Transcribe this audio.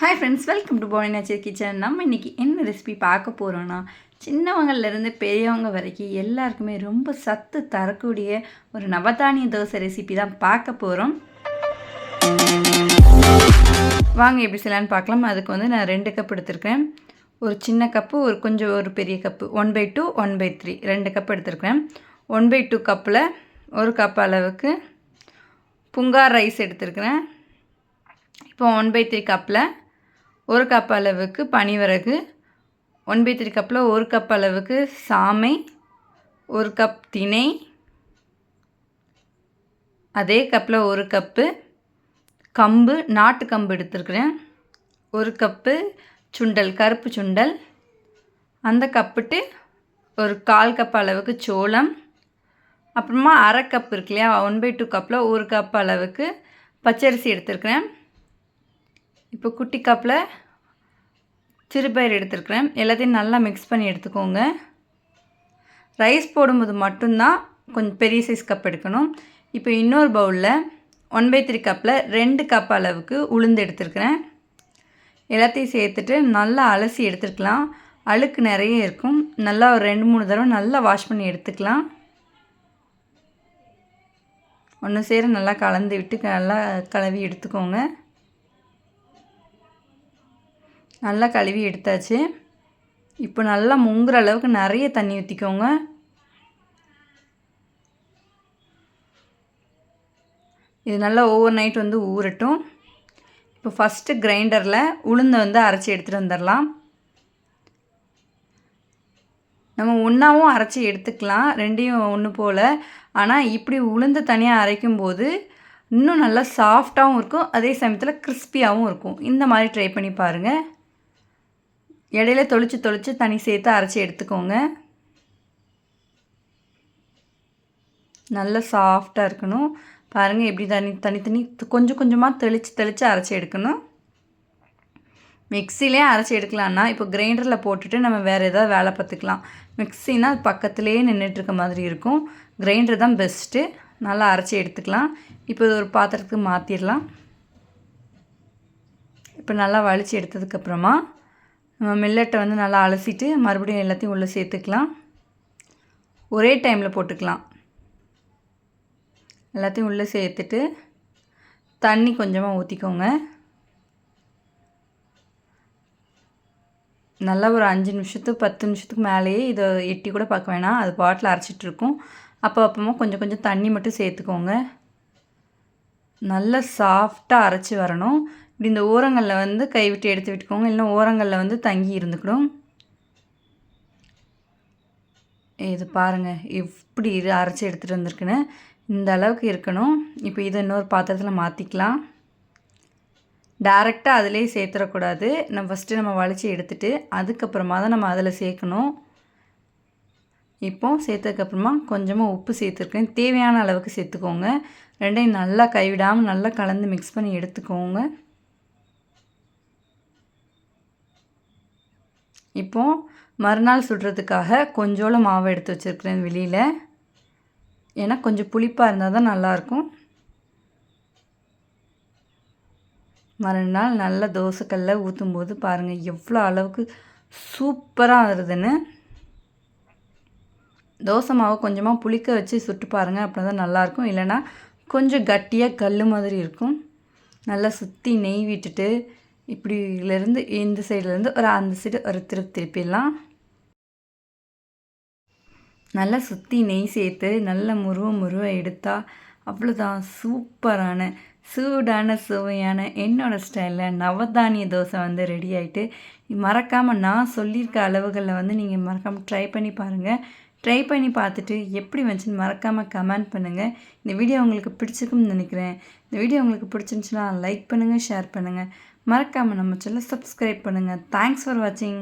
Hi friends, welcome to போனி nature kitchen. நம்ம இன்றைக்கி என்ன ரெசிபி பார்க்க போகிறோன்னா, சின்னவங்கள்லேருந்து பெரியவங்க வரைக்கும் எல்லாருக்குமே ரொம்ப சத்து தரக்கூடிய ஒரு நவதானிய தோசை ரெசிபி தான் பார்க்க போகிறோம். வாங்க எப்படி செய்யலான்னு பார்க்கலாம். அதுக்கு வந்து நான் 2 கப் எடுத்துருக்கேன். ஒரு சின்ன கப்பு, ஒரு பெரிய கப்பு, 1/2 1/3 2 கப் எடுத்துருக்கேன். 1/2 கப்பில் 1 கப் அளவுக்கு புங்கார் ரைஸ் எடுத்துருக்கிறேன். இப்போ 1/3 கப்பில் 1 கப் அளவுக்கு பனிவரகு, 1/3 கப்பில் 1 கப் அளவுக்கு சாமை, 1 கப் திணை, அதே கப்பில் 1 கப்பு கம்பு, நாட்டு கம்பு எடுத்துருக்குறேன். 1 கப்பு சுண்டல், கருப்பு சுண்டல், அந்த கப்புட்டு ஒரு 1/4 கப் அளவுக்கு சோளம், அப்புறமா அரை கப் இருக்கு இல்லையா, 1/2 கப்பில் 1 கப் அளவுக்கு பச்சரிசி எடுத்துருக்குறேன். இப்போ குட்டி கப்பில் சிறுபயிறு எடுத்துருக்குறேன். எல்லாத்தையும் நல்லா மிக்ஸ் பண்ணி எடுத்துக்கோங்க. ரைஸ் போடும்போது மட்டும்தான் கொஞ்சம் பெரிய சைஸ் கப் எடுக்கணும். இப்போ இன்னொரு பவுலில் 1/3 கப்பில் 2 கப் அளவுக்கு உளுந்து எடுத்துருக்குறேன். எல்லாத்தையும் சேர்த்துட்டு நல்லா அலசி எடுத்துக்கலாம். அழுக்கு நிறைய இருக்கும். நல்லா ஒரு 2-3 தடவை நல்லா வாஷ் பண்ணி எடுத்துக்கலாம். ஒன்று சேர நல்லா கலந்து விட்டு நல்லா கழுவி எடுத்துக்கோங்க. நல்லா கழுவி எடுத்தாச்சு. இப்போ நல்லா முங்குற அளவுக்கு நிறைய தண்ணி ஊற்றிக்கோங்க. இது நல்லா ஓவர் நைட் வந்து ஊறட்டும். இப்போ ஃபஸ்ட்டு கிரைண்டரில் உளுந்தை வந்து அரைச்சி எடுத்துகிட்டு வந்துடலாம். நம்ம ஒன்றாவும் அரைச்சி எடுத்துக்கலாம், ரெண்டையும் ஒன்று போல். ஆனால் இப்படி உளுந்து தனியாக அரைக்கும்போது இன்னும் நல்லா சாஃப்டாகவும் இருக்கும், அதே சமயத்தில் கிறிஸ்பியாகவும் இருக்கும். இந்த மாதிரி ட்ரை பண்ணி பாருங்கள். இடையில தொளிச்சு தண்ணி சேர்த்து அரைச்சி எடுத்துக்கோங்க. நல்லா சாஃப்டாக இருக்கணும். பாருங்கள், எப்படி தனி கொஞ்சம் கொஞ்சமாக தெளித்து அரைச்சி எடுக்கணும். மிக்சிலே அரைச்சி எடுக்கலான்னா இப்போ கிரைண்டரில் போட்டுட்டு நம்ம வேறு ஏதாவது வேலை பார்த்துக்கலாம். மிக்சினா பக்கத்துலேயே நின்றுட்டுருக்க மாதிரி இருக்கும். கிரைண்டர் தான் பெஸ்ட்டு. நல்லா அரைச்சி எடுத்துக்கலாம். இப்போ இது ஒரு பாத்திரத்துக்கு மாற்றிடலாம். இப்போ நல்லா வலித்து எடுத்ததுக்கப்புறமா நம்ம மில்லட்டை வந்து நல்லா அலசிட்டு மறுபடியும் எல்லாத்தையும் உள்ளே சேர்த்துக்கலாம். ஒரே டைமில் போட்டுக்கலாம். எல்லாத்தையும் உள்ளே சேர்த்துட்டு தண்ணி கொஞ்சமாக ஊற்றிக்கோங்க. நல்லா ஒரு 5 நிமிஷத்துக்கு 10 நிமிஷத்துக்கு மேலேயே இதை எட்டி கூட பார்க்க வேணாம், அது பாட்டில் அரைச்சிட்ருக்கும். அப்பப்போ கொஞ்சம் தண்ணி மட்டும் சேர்த்துக்கோங்க. நல்லா சாஃப்டாக அரைச்சி வரணும். இப்படி இந்த ஓரங்களில் வந்து கைவிட்டு எடுத்து விட்டுக்கோங்க, இல்லைன்னா ஓரங்களில் வந்து தங்கி இருந்துக்கணும். இது பாருங்கள், இப்படி இது அரைச்சி எடுத்துகிட்டு வந்திருக்குன்னு இந்த அளவுக்கு இருக்கணும். இப்போ இதை இன்னொரு பாத்திரத்தில் மாற்றிக்கலாம். டைரெக்டாக அதிலே சேர்த்துடக்கூடாது. நம்ம வலித்து எடுத்துகிட்டு அதுக்கப்புறமா தான் நம்ம அதில் சேர்க்கணும். இப்போது சேர்த்ததுக்கப்புறமா கொஞ்சமாக உப்பு சேர்த்துருக்கேன். தேவையான அளவுக்கு சேர்த்துக்கோங்க. ரெண்டையும் நல்லா கைவிடாமல் நல்லா கலந்து மிக்ஸ் பண்ணி எடுத்துக்கோங்க. இப்போது மறுநாள் சுடுறதுக்காக கொஞ்சோள மாவு எடுத்து வச்சுருக்கிறேன் வெளியில். ஏன்னா கொஞ்சம் புளிப்பாக இருந்தால் தான் நல்லாயிருக்கும். மறுநாள் நல்லா தோசைக்கல்ல ஊற்றும்போது பாருங்கள் எவ்வளோ அளவுக்கு சூப்பராக வருதுன்னு. தோசை மாவு கொஞ்சமாக புளிக்க வச்சு சுட்டு பாருங்கள், அப்படி தான் நல்லாயிருக்கும். இல்லைன்னா கொஞ்சம் கட்டியாக கல் மாதிரி இருக்கும். நல்லா சுற்றி நெய் விட்டுட்டு இப்படிலேருந்து இந்த சைட்லேருந்து அந்த சைடு ஒரு திருப்பிடலாம். நல்லா சுற்றி நெய் சேர்த்து நல்லா முருவ எடுத்தால் அவ்வளோதான். சூப்பரான சூடான சுவையான என்னோடய ஸ்டைலில் நவதானிய தோசை வந்து ரெடி ஆகிட்டு. மறக்காமல் நான் சொல்லியிருக்க அளவுகளில் வந்து நீங்கள் மறக்காமல் ட்ரை பண்ணி பாருங்கள். ட்ரை பண்ணி பார்த்துட்டு எப்படி வந்துச்சுன்னு மறக்காமல் கமெண்ட் பண்ணுங்கள். இந்த வீடியோ உங்களுக்கு பிடிச்சிருக்கும்னு நினைக்கிறேன். இந்த வீடியோ உங்களுக்கு பிடிச்சிருந்துச்சுன்னா லைக் பண்ணுங்கள், ஷேர் பண்ணுங்கள். மறக்காமல் நம்ம சேனலை சப்ஸ்கிரைப் பண்ணுங்கள். தேங்க்ஸ் ஃபார் வாட்சிங்.